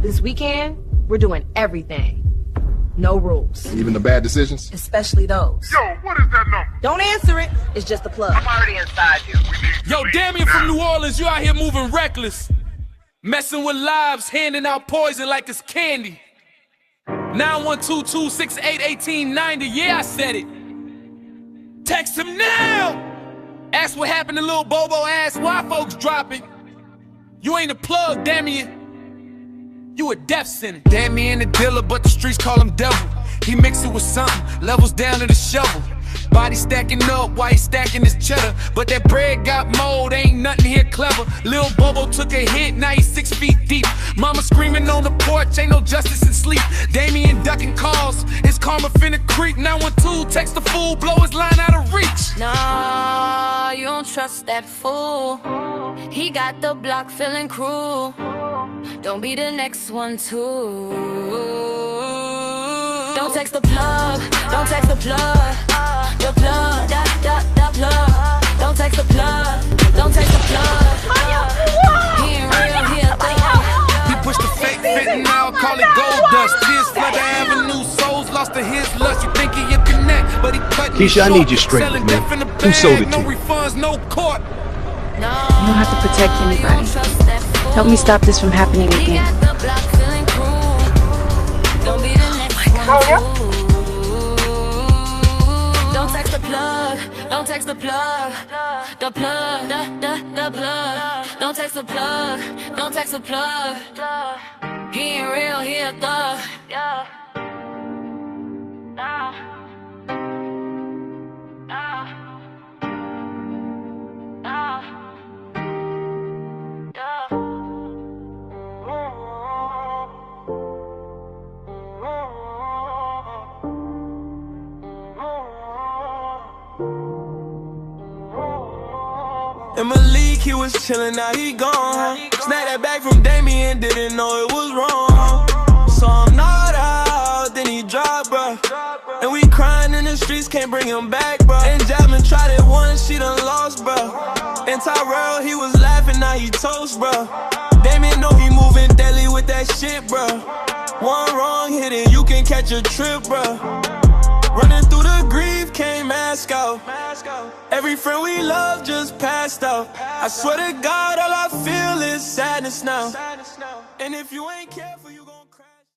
This weekend, we're doing everything. No rules. Even the bad decisions? Especially those. Yo, what is that number? Don't answer it. It's just a plug. I'm already inside you. Yo, Damien from New Orleans, you out here moving reckless. Messing with lives, handing out poison like it's candy. 912-268-1890, yeah, I said it. Text him now. Ask what happened to Lil Bobo, ask why folks dropping. You ain't a plug, Damien. You a death sentence. Damien the dealer, but the streets call him devil. He mix it with something, levels down to the shovel. Body stacking up while he stacking his cheddar. But that bread got mold, ain't nothing here clever. Lil Bobo took a hit, now he's 6 feet deep. Mama screaming on the porch, ain't no justice in sleep. Damien ducking calls, his karma finna creep. 912, text the fool, blow his line out of reach. Nah, you don't trust that fool. He got the block feeling cruel. Don't be the next one too. Don't text the plug, don't text the plug. The plug, the plug. Don't text the plug, don't text the plug. He ain't real, he a thug. He pushed the fake fit now, call it gold dust. Tears flood the avenue, souls lost to his lust. You think he'll connect, but he cut me Keisha, I need you straight with me. Who sold it to no you? refunds, no court. No, You don't have to protect anybody. Help me stop this from happening He again. got the block feeling cruel. Don't be the next one too. Don't text the plug, don't text the plug. The plug, the plug. Don't text the plug, don't text the plug. He ain't real, he a thug. In Malik, he was chillin', now he gone. Snap that back from Damien, didn't know it was wrong. So I'm not out, then he dropped, bruh. And we crying in the streets, can't bring him back, bruh. And Jasmine tried it once, she done lost, bruh. And Tyrell, he was laughing, now he toast, bruh. Damien know he moving deadly with that shit, bruh. One wrong hit and you can catch a trip, bruh. Running through the grief, can't mask out. Every friend we love just passed out. I swear to God, all I feel is sadness now. And if you ain't careful